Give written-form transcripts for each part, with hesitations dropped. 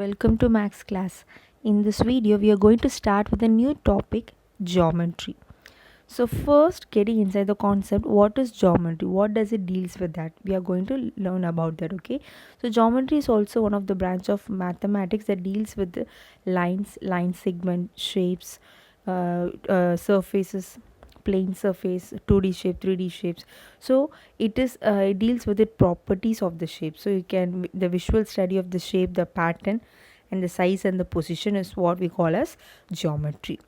Welcome to Max class. In this video, we are going to start with a new topic, geometry. So first, getting inside the concept, what is geometry? What does it deals with that? We are going to learn about that, okay? So geometry is also one of the branch of mathematics that deals with the lines, line segment, shapes, surfaces, plane surface, 2D shape, 3D shapes. So it deals with the properties of the shape. So you can the visual study of the shape, the pattern, and the size and the position is what we call as geometry.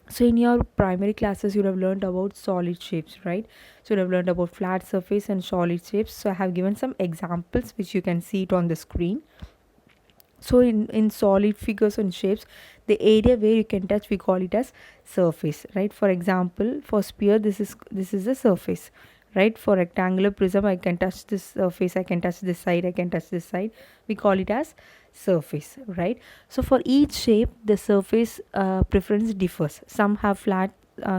So in your primary classes you would have learned about solid shapes, right? So you would have learned about flat surface and solid shapes. So I have given some examples which you can see it on the screen. So in solid figures and shapes, the area where you can touch, we call it as surface, right? For example, for sphere, this is a surface, right? For rectangular prism, I can touch this surface, I can touch this side, I can touch this side, we call it as surface, right? So for each shape, the surface preference differs. Some have flat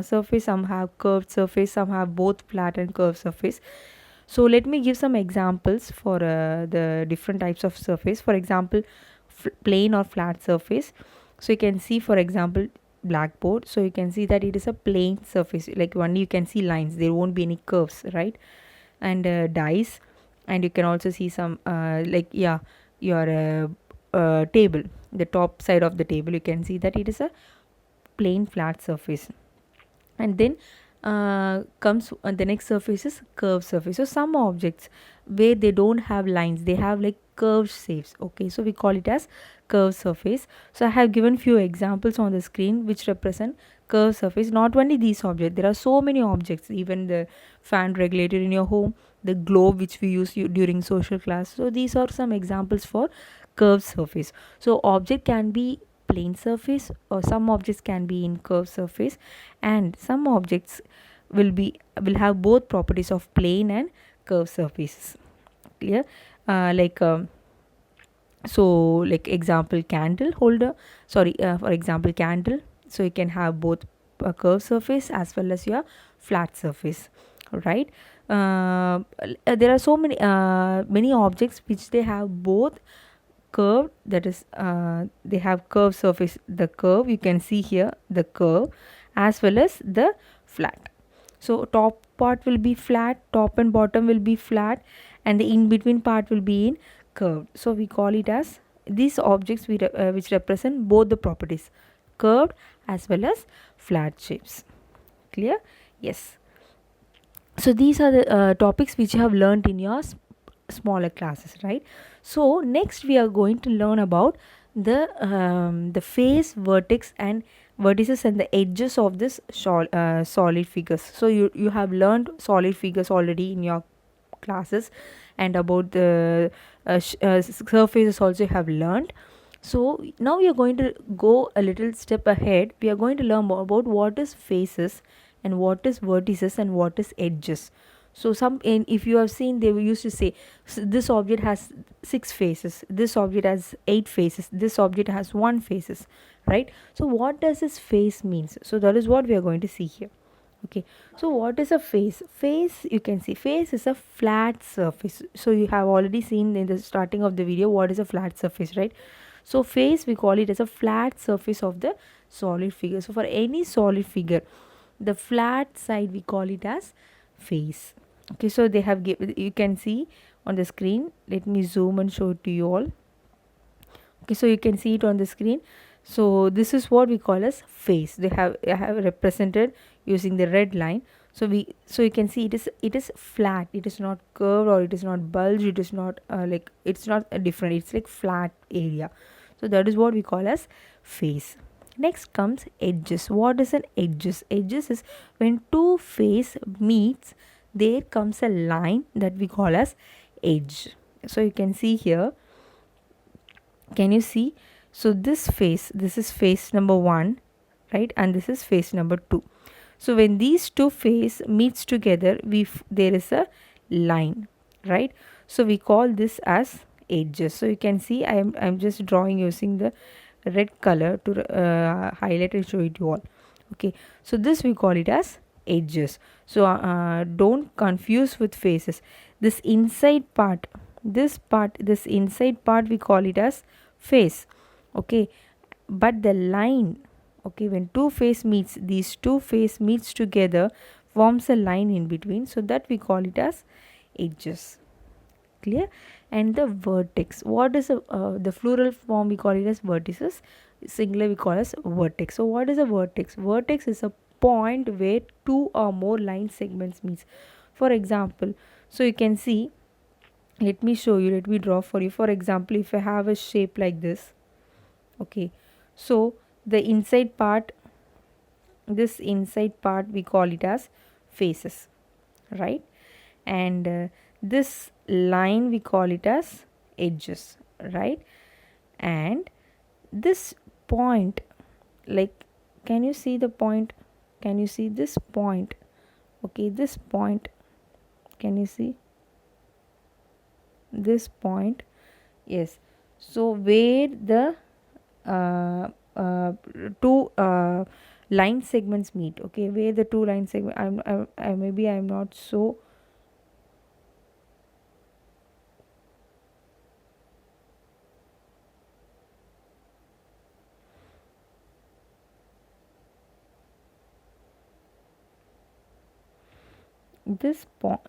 surface, some have curved surface, some have both flat and curved surface. So let me give some examples for the different types of surface. For example, plain or flat surface. So you can see, for example, blackboard. So you can see that it is a plain surface, like only you can see lines, there won't be any curves, right? And dice, and you can also see some your table, the top side of the table, you can see that it is a plain flat surface. And then comes the next surface is curved surface. So some objects where they don't have lines, they have like curved shapes, okay? So we call it as curved surface. So I have given few examples on the screen which represent curved surface. Not only these objects, there are so many objects, even the fan regulator in your home, the globe which we use during social class. So these are some examples for curved surface. So object can be plain surface, or some objects can be in curved surface, and some objects will have both properties of plane and curved surfaces. Clear? Like so like example, candle holder, for example, candle. So you can have both a curved surface as well as your flat surface, right? There are so many objects which they have both curved, that is they have curved surface, the curve you can see here, the curve, as well as the flat. So top part will be flat, top and bottom will be flat, and the in between part will be in curved. So we call it as these objects which represent both the properties, curved as well as flat shapes. Clear? Yes. So these are the topics which you have learned in your smaller classes, right? So next we are going to learn about the face, vertex and vertices and the edges of this solid figures. So you have learned solid figures already in your classes, and about the surfaces also you have learned. So now we are going to go a little step ahead. We are going to learn more about what is faces and what is vertices and what is edges. So if you have seen, they used to say this object has 6 faces, this object has 8 faces, this object has 1 faces, right? So what does this face means? So that is what we are going to see here. Okay, so what is a face? Face, you can see, face is a flat surface. So you have already seen in the starting of the video what is a flat surface, right? So face, we call it as a flat surface of the solid figure. So for any solid figure, the flat side we call it as face. Okay, so they have given, you can see on the screen. Let me zoom and show it to you all. Okay, so you can see it on the screen. So this is what we call as face. They have represented using the red line. So you can see it is flat, it is not curved or it is not bulged, it is not like it's not a different, it's like flat area. So that is what we call as face. Next comes edges. What is an edges? Edges is when two face meets, there comes a line that we call as edge. So you can see here, can you see? So this is face number 1, right? And this is face number 2. So when these two face meets together, there is a line, right? So we call this as edges. So you can see I'm just drawing using the red color to highlight and show it to you all. Okay, so this we call it as edges. So don't confuse with faces. This inside part, this inside part we call it as face. Okay, but the line, okay, when two face meets, these two face meets together, forms a line in between, so that we call it as edges. Clear? And the vertex, what is the plural form, we call it as vertices, singular we call as vertex. So what is a vertex? Vertex is a point where two or more line segments meets. For example, so you can see, let me show you, let me draw for you. For example, if I have a shape like this, okay, so the inside part, this inside part we call it as faces, right? And this line we call it as edges, right? And this point, like, can you see the point? Can you see this point? Okay, this point, can you see this point? Yes. So where the uh, uh, two line segments meet, okay, where the two line segment, I maybe I'm not so,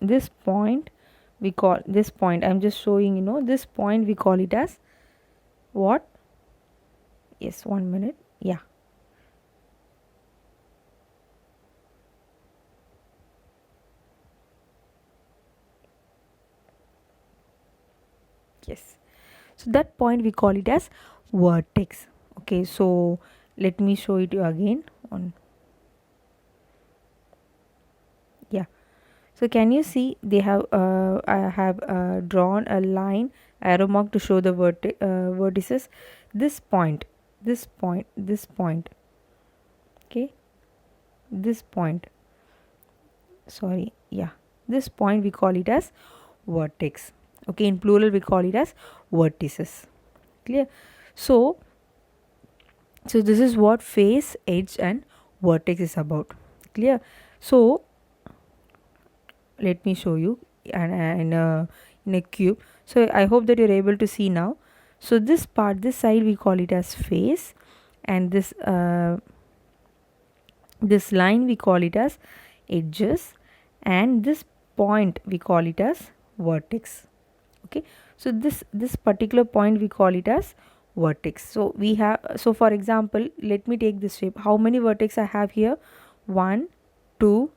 this point we call, this point I'm just showing, this point we call it as what? Yes, 1 minute. Yeah. Yes. So that point we call it as vertex. Okay, so let me show it you again on. Yeah. So can you see, they have I have drawn a line, arrow mark, to show the vertices. This point, this point, this point, okay, this point, sorry, yeah, this point we call it as vertex. Okay, in plural we call it as vertices. Clear? So this is what face, edge and vertex is about. Clear? So let me show you, and in a cube. So I hope that you're able to see now. So this part, this side we call it as face, and this line we call it as edges, and this point we call it as vertex. Okay, so this particular point we call it as vertex. So we have, so for example, let me take this shape. How many vertex I have here? 1 2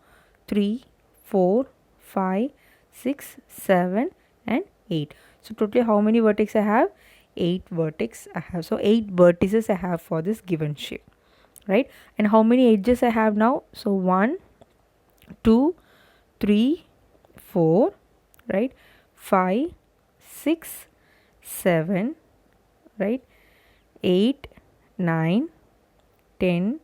3 4 5 6 7 and 8. So totally how many vertex I have? 8 vertex I have. So 8 vertices I have for this given shape, right? And how many edges I have now? So 1 2 3 4, right? 5 6 7, right? 8 9 10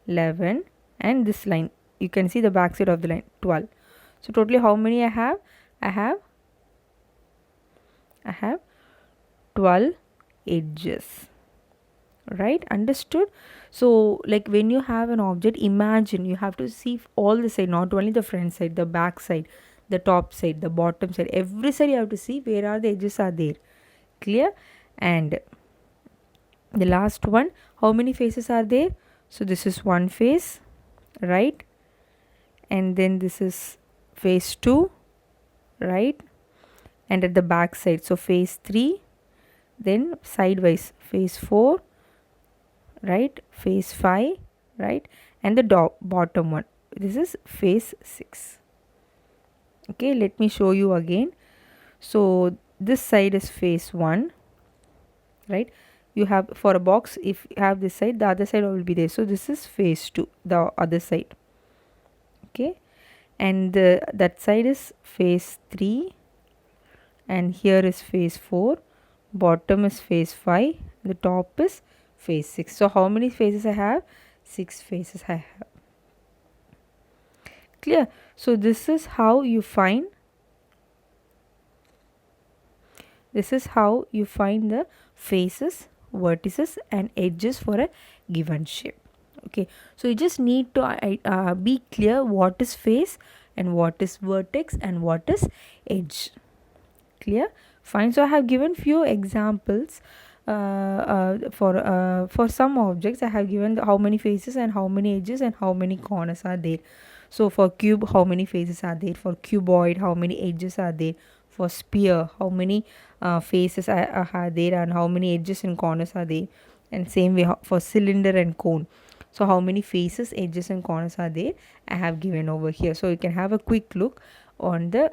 11, and this line, you can see the back side of the line, 12. So totally how many I have? I have 12 edges, right? Understood? So like when you have an object, imagine you have to see all the side, not only the front side, the back side, the top side, the bottom side, every side you have to see where are the edges are there. Clear? And the last one, how many faces are there? So this is one face, right? And then this is face 2, right? And at the back side, so face 3, then sidewise face 4, right? Face 5, right? And the bottom one, this is face 6. Okay, let me show you again. So this side is face 1, right? You have, for a box, if you have this side, the other side will be there. So this is face 2, the other side. Okay, and that side is face 3, and here is face 4, bottom is face 5, the top is face 6. So how many faces I have? 6 faces I have. Clear? So this is how you find the faces, vertices and edges for a given shape. Okay, so you just need to be clear what is face and what is vertex and what is edge. Clear? Fine. So I have given few examples for some objects I have given how many faces and how many edges and how many corners are there. So for cube, how many faces are there? For cuboid, how many edges are there? For sphere, how many faces are there and how many edges and corners are there? And same way for cylinder and cone. So how many faces, edges and corners are there? I have given over here. So you can have a quick look on the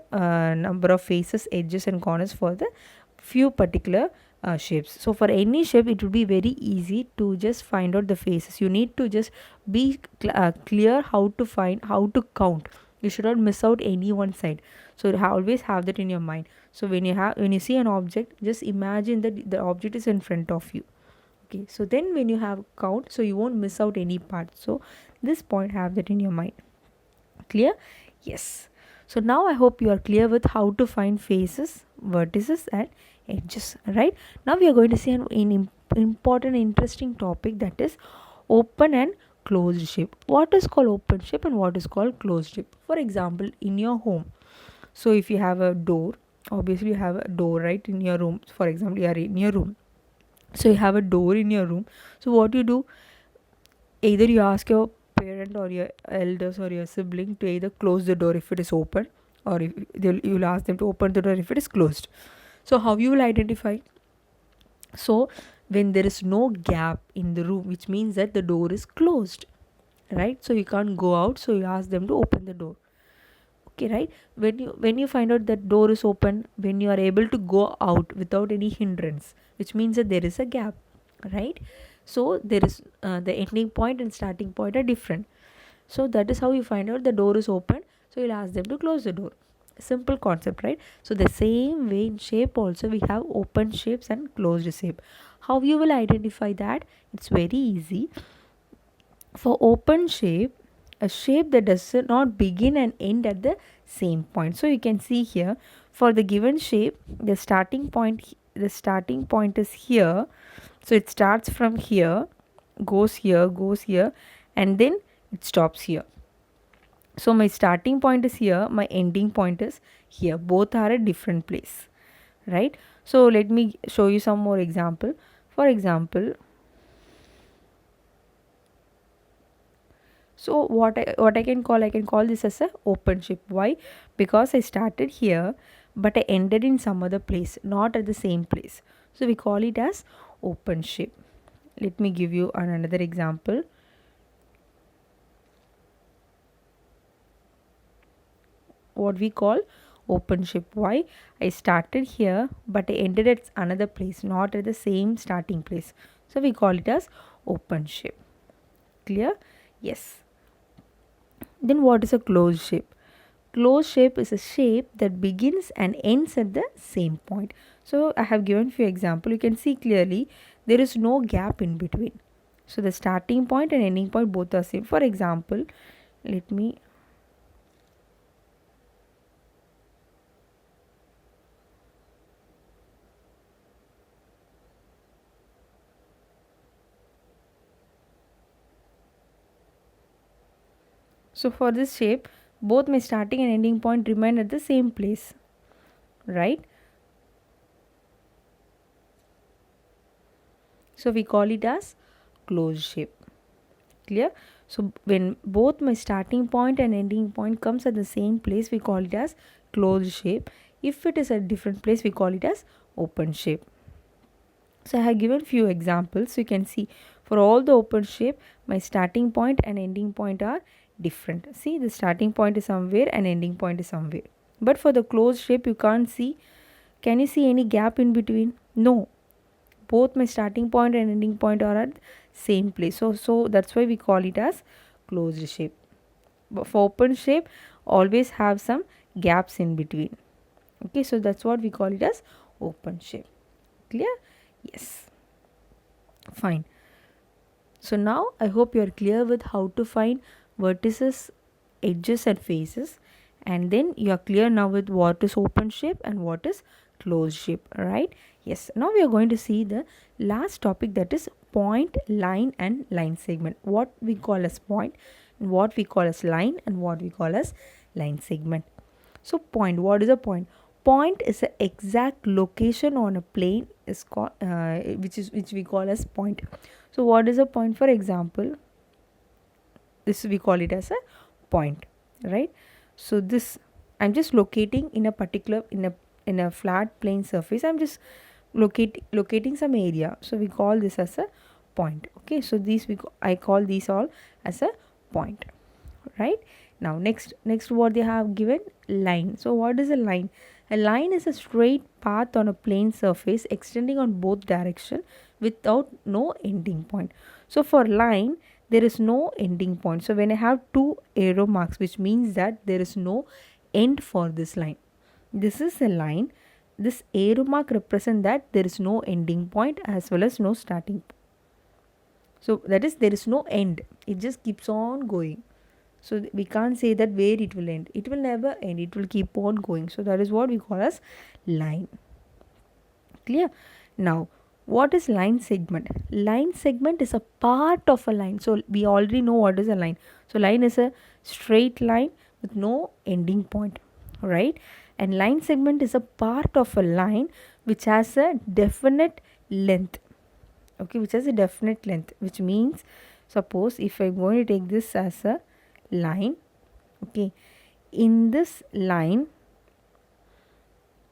number of faces, edges and corners for the few particular shapes. So for any shape it will be very easy to just find out the faces. You need to just be clear how to find, how to count. You should not miss out any one side. So you always have that in your mind. So when you see an object, just imagine that the object is in front of you. Okay, so then when you have count, so you won't miss out any part. So this point, have that in your mind. Clear? Yes. So now I hope you are clear with how to find faces, vertices and edges. Right, now we are going to see an important interesting topic, that is open and closed shape. What is called open shape and what is called closed shape? For example, in your home, so if you have a door, obviously you have a door, right, in your room. For example, you are in your room, so you have a door in your room. So what you do, either you ask your parent or your elders or your sibling to either close the door if it is open, or if you'll ask them to open the door if it is closed. So how you will identify? So when there is no gap in the room, which means that the door is closed, right? So you can't go out, so you ask them to open the door. Okay, right? When you find out that door is open, when you are able to go out without any hindrance, which means that there is a gap, right? So there is the ending point and starting point are different. So that is how you find out the door is open, so you'll ask them to close the door. Simple concept, right? So the same way in shape also we have open shapes and closed shape. How you will identify that? It's very easy. For open shape, a shape that does not begin and end at the same point. So you can see here, for the given shape, the starting point is here. So it starts from here, goes here, and then it stops here. So my starting point is here, my ending point is here. Both are at different place, right? So let me show you some more example. For example, so what I can call this as a open shape. Why? Because I started here but I ended in some other place, not at the same place. So we call it as open shape. Let me give you another example. What we call open shape. Why? I started here but I ended at another place, not at the same starting place. So we call it as open shape. Clear? Yes. Then what is a closed shape? Closed shape is a shape that begins and ends at the same point. So I have given few example. You can see clearly there is no gap in between. So the starting point and ending point both are same. For example, let me so for this shape, both my starting and ending point remain at the same place, right? So we call it as closed shape. Clear? So when both my starting point and ending point comes at the same place, we call it as closed shape. If it is a different place, we call it as open shape. So I have given few examples. So you can see for all the open shape, my starting point and ending point are different. See, the starting point is somewhere and ending point is somewhere. But for the closed shape, you can't see. Can you see any gap in between? No. Both my starting point and ending point are at same place. So that's why we call it as closed shape. But for open shape, always have some gaps in between. Okay, so that's what we call it as open shape. Clear? Yes. Fine. So now I hope you are clear with how to find vertices, edges and faces, and then you are clear now with what is open shape and what is closed shape, right? Yes. Now we are going to see the last topic, that is point, line and line segment. What we call as point, and what we call as line, and what we call as line segment. So point, what is a point? point is the exact location on a plane is called which we call as point. So what is a point? For example, this we call it as a point, right? So this, I'm just locating in a particular, in a flat plane surface, I'm just locating some area, so we call this as a point. Okay, so these I call these all as a point, right? Now next what they have given, line. So what is a line? A line is a straight path on a plane surface extending on both direction without no ending point. So for line, there is no ending point. So when I have two arrow marks, which means that there is no end for this line. This is a line. This arrow mark represent that there is no ending point as well as no starting point. So that is, there is no end. It just keeps on going. So we can't say that where it will end. It will never end. It will keep on going. So that is what we call as line. Clear? Now, what is line segment? Line segment is a part of a line. So we already know what is a line. So line is a straight line with no ending point, right? And line segment is a part of a line which has a definite length. Okay, which has a definite length, which means, suppose if I'm going to take this as a line, okay, in this line,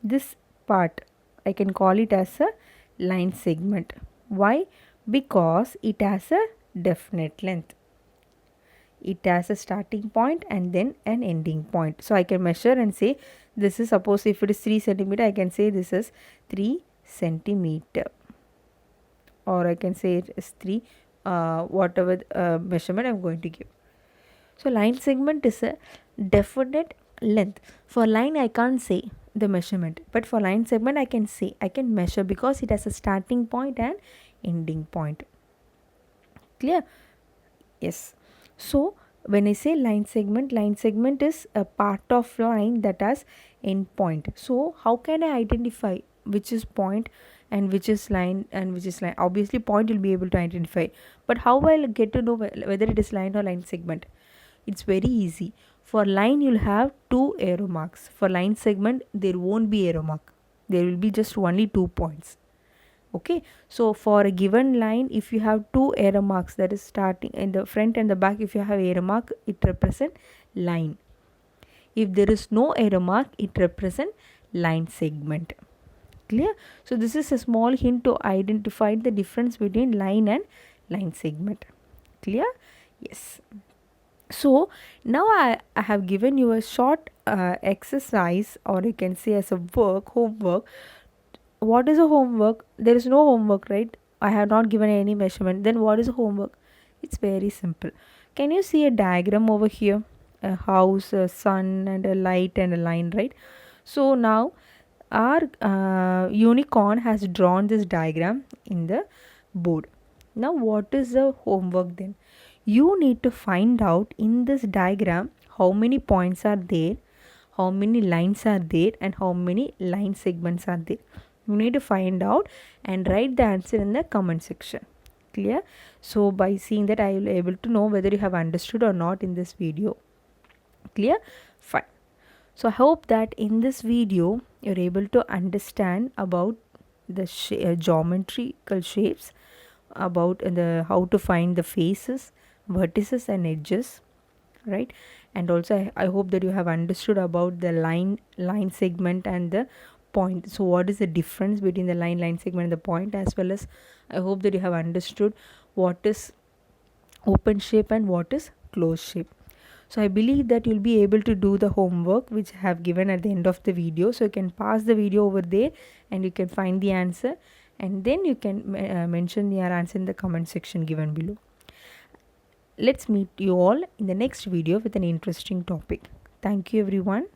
this part I can call it as a line segment. Why? Because it has a definite length. It has a starting point and then an ending point. So I can measure and say this is, suppose if it is 3 centimeter, I can say this is 3 centimeter, or I can say it is 3 whatever measurement I'm going to give. So line segment is a definite length. For line I can't say the measurement, but for line segment I can say, I can measure, because it has a starting point and ending point. Clear? Yes. So when I say line segment is a part of line that has end point. So how can I identify which is point and which is line and which is line? Obviously point you'll be able to identify, but how I'll get to know whether it is line or line segment? It's very easy. For line you'll have two arrow marks. For line segment there won't be arrow mark. There will be just only 2 points. Okay, so for a given line, if you have two arrow marks, that is starting in the front and the back, if you have arrow mark, it represent line. If there is no arrow mark, it represent line segment. Clear? So this is a small hint to identify the difference between line and line segment. Clear? Yes. So now I have given you a short exercise, or you can say as a homework. What is a homework? There is no homework, right? I have not given any measurement. Then what is a homework? It's very simple. Can you see a diagram over here? A house, a sun, and a light and a line, right? So now our unicorn has drawn this diagram in the board. Now what is the homework then? You need to find out in this diagram how many points are there, how many lines are there, and how many line segments are there. You need to find out and write the answer in the comment section. Clear? So by seeing that, I will be able to know whether you have understood or not in this video. Clear? Fine. So I hope that in this video you're able to understand about the geometrical shapes, about the how to find the faces, vertices and edges, right? And also I hope that you have understood about the line segment and the point. So what is the difference between the line segment and the point, as well as I hope that you have understood what is open shape and what is closed shape. So I believe that you'll be able to do the homework which I have given at the end of the video. So you can pause the video over there and you can find the answer, and then you can mention your answer in the comment section given below. Let's meet you all in the next video with an interesting topic. Thank you everyone.